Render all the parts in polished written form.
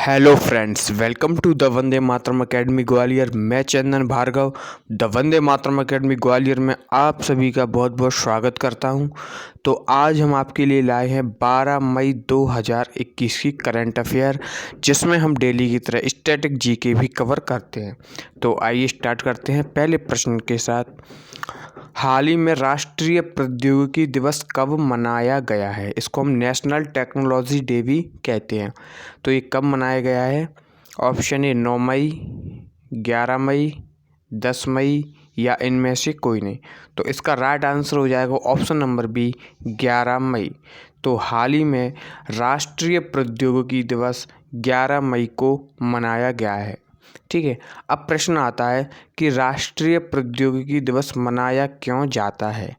Hello friends, welcome to the Vande Mataram academy Gwalior. मैं Chandan Bhargav the Vande Mataram academy Gwalior में आप सभी का बहुत बहुत स्वागत करता हूं। तो आज हम आपके लिए लाए हैं 12 मई 2021 की करंट अफेयर, जिसमें हम डेली की तरह स्टैटिक जीके भी कवर करते हैं। तो आइए स्टार्ट करते हैं पहले प्रश्न के साथ। हाल ही में राष्ट्रीय प्रौद्योगिकी दिवस कब मनाया गया है? इसको हम नेशनल टेक्नोलॉजी डे भी कहते हैं। तो ये कब मनाया गया है? ऑप्शन ए 9 मई, 11 मई, 10 मई या इनमें से कोई नहीं। तो इसका राइट आंसर हो जाएगा ऑप्शन नंबर बी, 11 मई। तो हाल ही में राष्ट्रीय प्रौद्योगिकी दिवस 11 मई को मनाया गया है। ठीक है। अब प्रश्न आता है कि राष्ट्रीय प्रौद्योगिकी दिवस मनाया क्यों जाता है?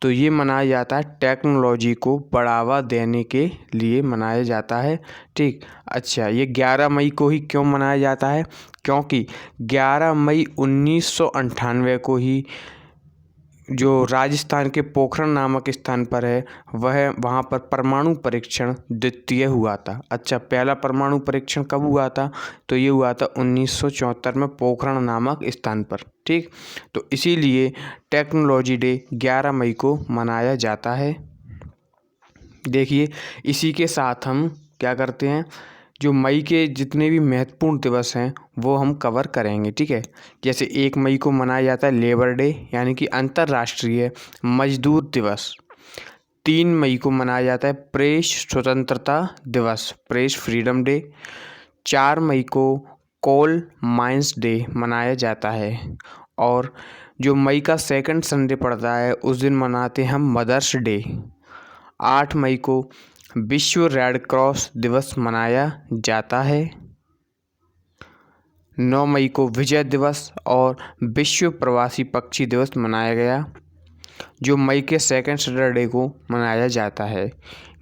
तो ये मनाया जाता है टेक्नोलॉजी को बढ़ावा देने के लिए मनाया जाता है। ठीक। अच्छा, ये 11 मई को ही क्यों मनाया जाता है? क्योंकि 11 मई 1998 को ही जो राजस्थान के पोखरण नामक स्थान पर है, वहाँ पर परमाणु परीक्षण द्वितीय हुआ था। अच्छा, पहला परमाणु परीक्षण कब हुआ था? तो ये हुआ था 1974 में पोखरण नामक स्थान पर। ठीक। तो इसीलिए टेक्नोलॉजी डे 11 मई को मनाया जाता है। देखिए, इसी के साथ हम क्या करते हैं, जो मई के जितने भी महत्वपूर्ण दिवस हैं वो हम कवर करेंगे। ठीक है। जैसे 1 मई को मनाया जाता है लेबर डे, यानी कि अंतर्राष्ट्रीय मजदूर दिवस। 3 मई को मनाया जाता है प्रेस स्वतंत्रता दिवस, प्रेस फ्रीडम डे। 4 मई को कोल माइंस डे मनाया जाता है। और जो मई का सेकंड संडे पड़ता है उस दिन मनाते हैं हम मदर्स डे। 8 मई को विश्व रेड क्रॉस दिवस मनाया जाता है। 9 मई को विजय दिवस और विश्व प्रवासी पक्षी दिवस मनाया गया, जो मई के सेकंड सैटरडे को मनाया जाता है।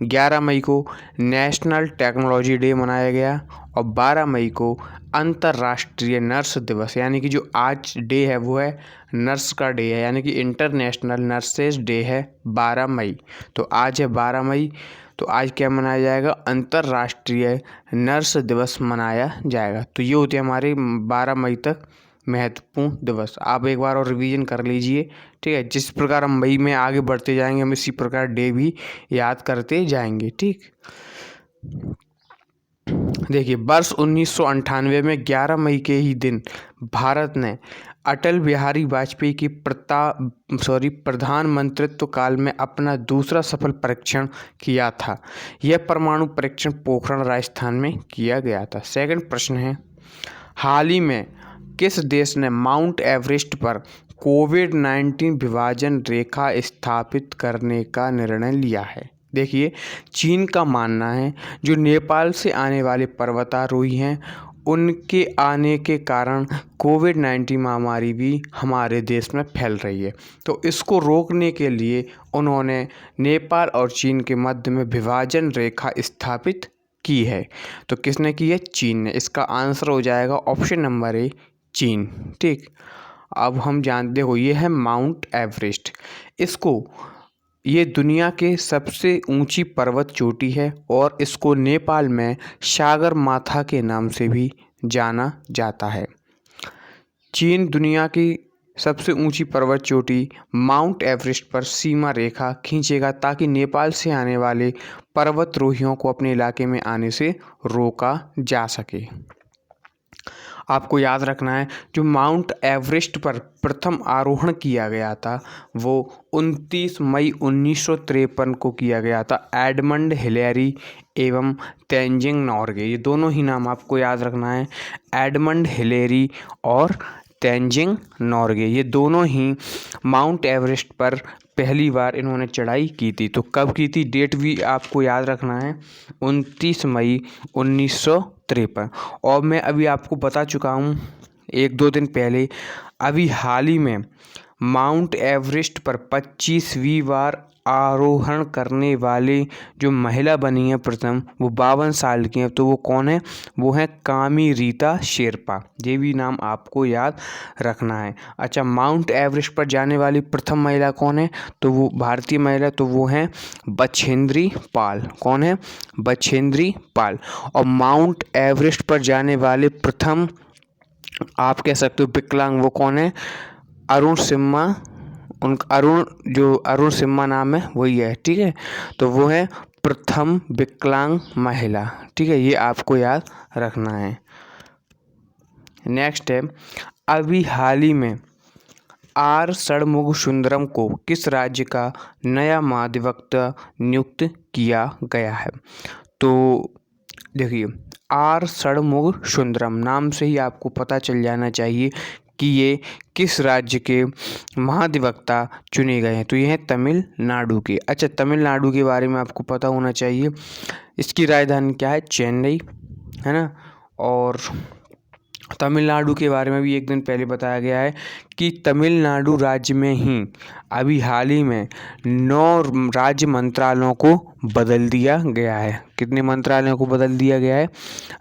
11 मई को नेशनल टेक्नोलॉजी डे मनाया गया और 12 मई को अंतर्राष्ट्रीय नर्स दिवस, यानी कि जो आज डे है वो है नर्स का डे है, यानी कि इंटरनेशनल नर्सेज डे है 12 मई। तो आज है 12 मई, तो आज क्या मनाया जाएगा? अंतर्राष्ट्रीय नर्स दिवस मनाया जाएगा। तो ये होते हमारे 12 मई तक महत्वपूर्ण दिवस। आप एक बार और रिवीजन कर लीजिए। ठीक है। जिस प्रकार हम मई में आगे बढ़ते जाएंगे, हम इसी प्रकार डे भी याद करते जाएंगे। ठीक। देखिए, वर्ष 1998 में 11 मई के ही दिन भारत ने अटल बिहारी वाजपेयी की प्रधानमंत्रित्व काल में अपना दूसरा सफल परीक्षण किया था। यह परमाणु परीक्षण पोखरण राजस्थान में किया गया था। सेकंड प्रश्न है, हाल ही में किस देश ने माउंट एवरेस्ट पर कोविड-19 विभाजन रेखा स्थापित करने का निर्णय लिया है? देखिए, चीन का मानना है जो नेपाल से आने वाले पर्वतारोही हैं, उनके आने के कारण कोविड-19 महामारी भी हमारे देश में फैल रही है। तो इसको रोकने के लिए उन्होंने नेपाल और चीन के मध्य में विभाजन रेखा स्थापित की है। तो किसने की है? चीन ने। इसका आंसर हो जाएगा ऑप्शन नंबर ए, चीन। ठीक। अब हम जानते हो ये है माउंट एवरेस्ट। ये दुनिया के सबसे ऊंची पर्वत चोटी है और इसको नेपाल में सागरमाथा के नाम से भी जाना जाता है। चीन दुनिया की सबसे ऊंची पर्वत चोटी माउंट एवरेस्ट पर सीमा रेखा खींचेगा ताकि नेपाल से आने वाले पर्वतारोहियों को अपने इलाके में आने से रोका जा सके। आपको याद रखना है, जो माउंट एवरेस्ट पर प्रथम आरोहण किया गया था वो 29 मई 1953 को किया गया था। एडमंड हिलेरी एवं तेंजिंग नोर्गे, ये दोनों ही नाम आपको याद रखना है। एडमंड हिलेरी और तेंजिंग नोर्गे, ये दोनों ही माउंट एवरेस्ट पर पहली बार इन्होंने चढ़ाई की थी। तो कब की थी? डेट भी आपको याद रखना है, 29 मई 1953। और मैं अभी आपको बता चुका हूँ 1-2 दिन पहले, अभी हाल ही में माउंट एवरेस्ट पर 25वीं बार आरोहण करने वाले जो महिला बनी है प्रथम, वो 52 साल की हैं। तो वो कौन है? वो है कामी रीता शेरपा। ये भी नाम आपको याद रखना है। अच्छा, माउंट एवरेस्ट पर जाने वाली प्रथम महिला कौन है? तो वो भारतीय महिला, तो वो है बछेंद्री पाल। कौन है? बछेंद्री पाल। और माउंट एवरेस्ट पर जाने वाले प्रथम, आप कह सकते हो विकलांग, वो कौन है? अरुण सिम्हा। उनका अरुण सिम्हा नाम है, वही है। ठीक है, तो वो है प्रथम विकलांग महिला। ठीक है, ये आपको याद रखना है। नेक्स्ट है, अभी हाल ही में आर षणमुग सुंदरम को किस राज्य का नया महाधिवक्ता नियुक्त किया गया है? तो देखिए, आर षणमुग सुंदरम नाम से ही आपको पता चल जाना चाहिए कि ये किस राज्य के महाधिवक्ता चुने गए हैं। तो ये हैं तमिलनाडु के। अच्छा, तमिलनाडु के बारे में आपको पता होना चाहिए, इसकी राजधानी क्या है? चेन्नई, है ना। और तमिलनाडु के बारे में भी एक दिन पहले बताया गया है कि तमिलनाडु राज्य में ही अभी हाल ही में 9 राज्य मंत्रालयों को बदल दिया गया है। कितने मंत्रालयों को बदल दिया गया है?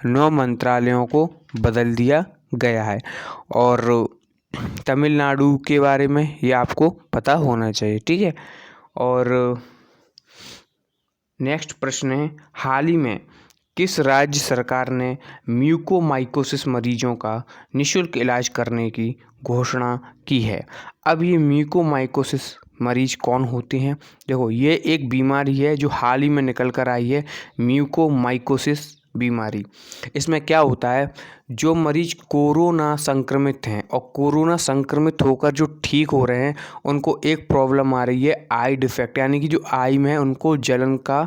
9 मंत्रालयों को बदल दिया गया है। और तमिलनाडु के बारे में ये आपको पता होना चाहिए। ठीक है, और नेक्स्ट प्रश्न है, हाल ही में किस राज्य सरकार ने म्यूकोमाइकोसिस मरीजों का निःशुल्क इलाज करने की घोषणा की है? अब ये म्यूकोमाइकोसिस मरीज कौन होते हैं? देखो, ये एक बीमारी है जो हाल ही में निकल कर आई है, म्यूकोमाइकोसिस बीमारी। इसमें क्या होता है, जो मरीज कोरोना संक्रमित हैं और कोरोना संक्रमित होकर जो ठीक हो रहे हैं, उनको एक प्रॉब्लम आ रही है, आई डिफेक्ट, यानी कि जो आई में उनको जलन का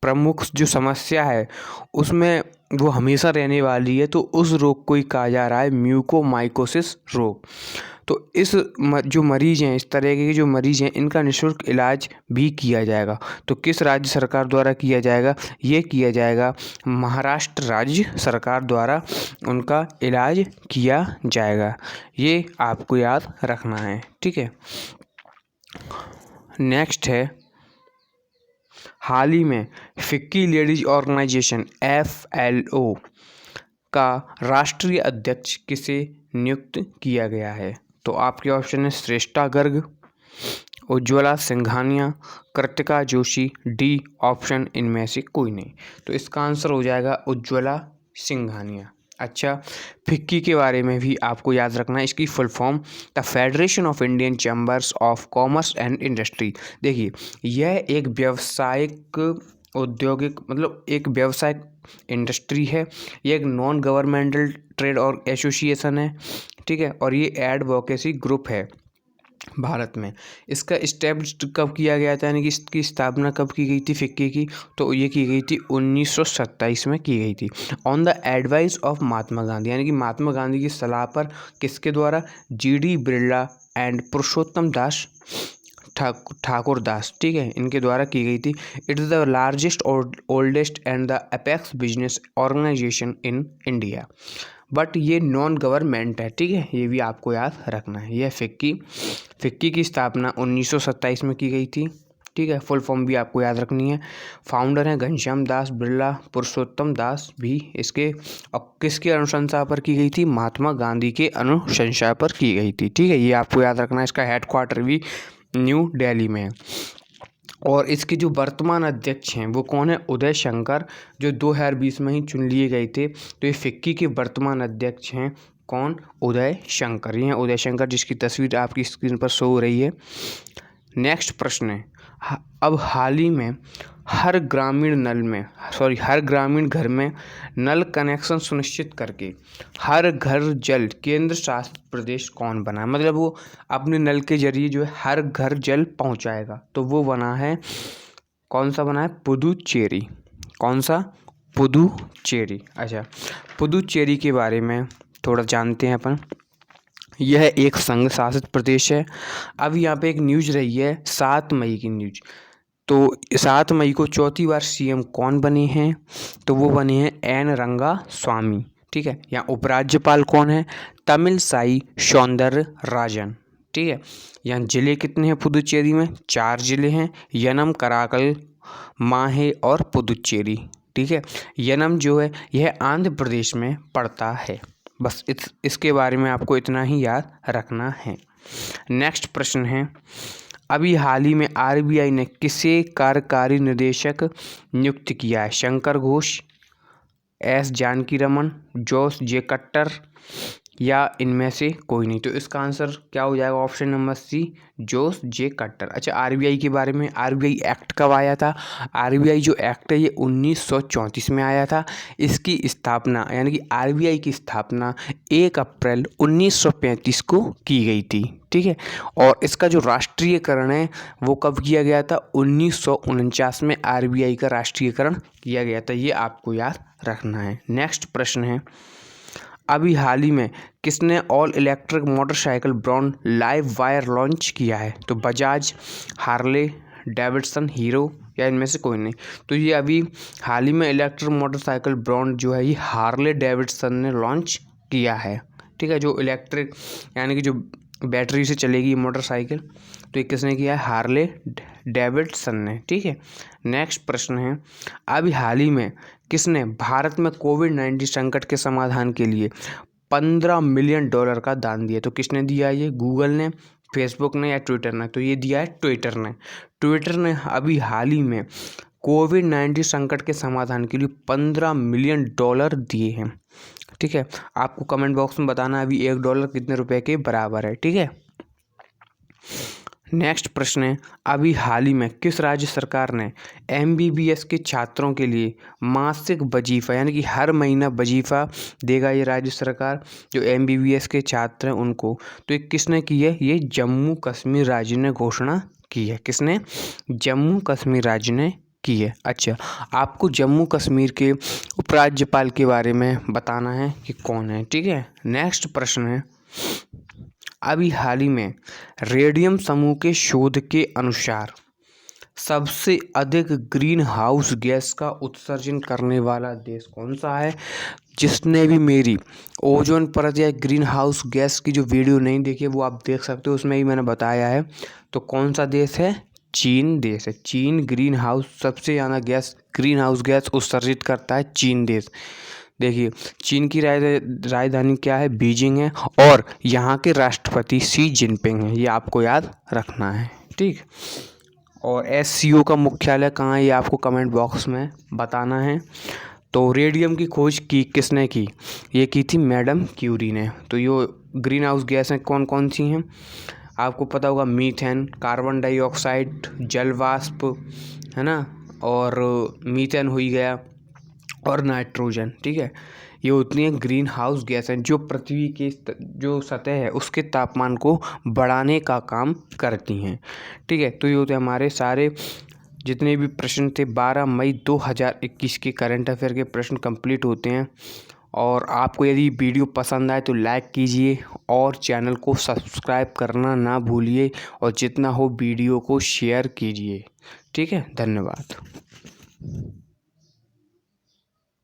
प्रमुख जो समस्या है, उसमें वो हमेशा रहने वाली है। तो उस रोग को ही कहा जा रहा है म्यूकोमाइकोसिस रोग। तो जो मरीज हैं, इस तरह के जो मरीज हैं, इनका निःशुल्क इलाज भी किया जाएगा। तो किस राज्य सरकार द्वारा किया जाएगा? ये किया जाएगा महाराष्ट्र राज्य सरकार द्वारा उनका इलाज किया जाएगा। ये आपको याद रखना है। ठीक है, नेक्स्ट है, हाल ही में फिक्की लेडीज ऑर्गेनाइजेशन FLO का राष्ट्रीय अध्यक्ष किसे नियुक्त किया गया है? तो आपके ऑप्शन है श्रेष्ठा गर्ग, उज्ज्वला सिंघानिया, कृतिका जोशी, डी ऑप्शन इनमें से कोई नहीं। तो इसका आंसर हो जाएगा उज्ज्वला सिंघानिया। अच्छा, फिक्की के बारे में भी आपको याद रखना है, इसकी full form the federation of Indian chambers of commerce and industry. देखिए, यह एक व्यावसायिक औद्योगिक, मतलब एक व्यावसायिक इंडस्ट्री है। ये एक नॉन गवर्नमेंटल ट्रेड और एसोसिएशन है। ठीक है, और ये एडवोकेसी ग्रुप है भारत में। इसका इस्टेब्लिश कब किया गया था, यानी कि इसकी स्थापना कब की गई थी फिक्की की? तो ये की गई थी 1927 में की गई थी, on the advice of Mahatma Gandhi, यानी कि महात्मा गांधी की सलाह पर। किसके द्वारा? GD बिरला एंड पुरुषोत्तम दास ठाकुर दास, ठीक है, इनके द्वारा की गई थी। It is the largest oldest and the apex business organisation in India, but ये नॉन गवर्नमेंट है। ठीक है, ये भी आपको याद रखना है। यह फिक्की की स्थापना 1927 में की गई थी। ठीक है, फुल फॉर्म भी आपको याद रखनी है। फाउंडर हैं घनश्याम दास बिरला, पुरुषोत्तम दास भी इसके। और किसके अनुशंसा पर की गई थी? महात्मा गांधी के अनुशंसा पर की गई थी। ठीक है, ये आपको याद रखना है। इसका हेडक्वार्टर भी न्यू दिल्ली में है। और इसके जो वर्तमान अध्यक्ष हैं वो कौन है? उदय शंकर, जो 2020 में ही चुन लिए गए थे। तो ये फिक्की के वर्तमान अध्यक्ष हैं कौन? उदय शंकर। ये हैं उदय शंकर, जिसकी तस्वीर आपकी स्क्रीन पर शो हो रही है। नेक्स्ट प्रश्न है, अब हाल ही में हर ग्रामीण घर में नल कनेक्शन सुनिश्चित करके हर घर जल केंद्र शासित प्रदेश कौन बना है? मतलब वो अपने नल के जरिए जो है हर घर जल पहुंचाएगा। तो वो बना है, कौन सा बना है? पुदुचेरी। कौन सा? पुदुचेरी। अच्छा, पुदुचेरी के बारे में थोड़ा जानते हैं अपन। यह एक संघ शासित प्रदेश है। अब यहाँ पे एक न्यूज रही है 7 मई की न्यूज। तो 7 मई को चौथी बार CM कौन बने हैं? तो वो बने हैं N रंगास्वामी। ठीक है, यहाँ उपराज्यपाल कौन है? तमिलसाई सौंदरराजन। ठीक है। यहाँ जिले कितने हैं पुदुचेरी में? 4 जिले हैं, यनम, कराकल, माहे और पुदुचेरी। ठीक है। यनम जो है यह आंध्र प्रदेश में पड़ता है। बस इसके बारे में आपको इतना ही याद रखना है। नेक्स्ट प्रश्न है, अभी हाल ही में आरबीआई ने किसे कार्यकारी निदेशक नियुक्त किया है? शंकर घोष, एस जानकी रमन, जोस जे कट्टर या इनमें से कोई नहीं। तो इसका आंसर क्या हो जाएगा? ऑप्शन नंबर सी, जोस जे कट्टर। अच्छा, आरबीआई के बारे में, आरबीआई एक्ट कब आया था? आरबीआई जो एक्ट है ये 1934 में आया था। इसकी स्थापना यानी कि आरबीआई की स्थापना 1 अप्रैल 1935 को की गई थी। ठीक है। और इसका जो राष्ट्रीयकरण है वो कब किया गया था? 1949 में आरबीआई का राष्ट्रीयकरण किया गया था। ये आपको याद रखना है। नेक्स्ट प्रश्न है, अभी हाल ही में किसने all electric motorcycle brand live wire launch किया है? तो बजाज, हार्ले डेविडसन, हीरो या इनमें से कोई नहीं। तो ये अभी हाल ही में इलेक्ट्रिक मोटरसाइकिल ब्रांड जो है ये हार्ले डेविडसन ने लॉन्च किया है। ठीक है। जो इलेक्ट्रिक यानी कि जो बैटरी से चलेगी मोटरसाइकिल, तो ये किसने किया है? हार्ले डेविडसन ने। ठीक है। नेक्स्ट प्रश्न है, अभी हाल ही में किसने भारत में कोविड-19 संकट के समाधान के लिए $15 मिलियन का दान दिया? तो किसने दिया? ये गूगल ने, फेसबुक ने या ट्विटर ने? तो ये दिया है ट्विटर ने। ट्विटर ने अभी हाल ही में कोविड-19 संकट के समाधान के लिए $15 मिलियन दिए हैं। ठीक है। आपको कमेंट बॉक्स में बताना अभी $1 कितने रुपए के बराबर है। ठीक है। नेक्स्ट प्रश्न है, अभी हाल ही में किस राज्य सरकार ने एमबीबीएस के छात्रों के लिए मासिक वजीफा यानी कि हर महीना वजीफा देगा ये राज्य सरकार, जो एमबीबीएस के छात्र हैं उनको? तो ये किसने की है? ये जम्मू कश्मीर राज्य ने घोषणा की है। किसने? जम्मू कश्मीर राज्य ने की है। अच्छा, आपको जम्मू कश्मीर के उपराज्यपाल के बारे में बताना है कि कौन है। ठीक है। नेक्स्ट प्रश्न है, अभी हाल ही में रेडियम समूह के शोध के अनुसार सबसे अधिक ग्रीन हाउस गैस का उत्सर्जन करने वाला देश कौन सा है? जिसने भी मेरी ओजोन परत या ग्रीन हाउस गैस की जो वीडियो नहीं देखी है वो आप देख सकते हो, उसमें ही मैंने बताया है। तो कौन सा देश है? चीन देश है। चीन ग्रीन हाउस सबसे ज़्यादा ग्रीन हाउस गैस उत्सर्जित करता है, चीन देश। देखिए, चीन की राजधानी क्या है? बीजिंग है। और यहाँ के राष्ट्रपति शी जिनपिंग है। ये आपको याद रखना है। ठीक। और एससीओ का मुख्यालय कहाँ है ये आपको कमेंट बॉक्स में बताना है। तो रेडियम की खोज किसने की? ये की थी मैडम क्यूरी ने। तो ये ग्रीन हाउस गैसें कौन कौन सी हैं आपको पता होगा? मीथेन, कार्बन डाइऑक्साइड, जल वाष्प, है ना, और मीथेन हो ही गया, और नाइट्रोजन। ठीक है। ये उतनी है ग्रीन हाउस गैस हैं जो पृथ्वी की जो सतह है उसके तापमान को बढ़ाने का काम करती हैं। ठीक है। तो ये होते हमारे सारे जितने भी प्रश्न थे 12 मई 2021 के करंट अफेयर के प्रश्न कंप्लीट होते हैं। और आपको यदि वीडियो पसंद आए तो लाइक कीजिए और चैनल को सब्सक्राइब करना ना भूलिए, और जितना हो वीडियो को शेयर कीजिए। ठीक है। धन्यवाद।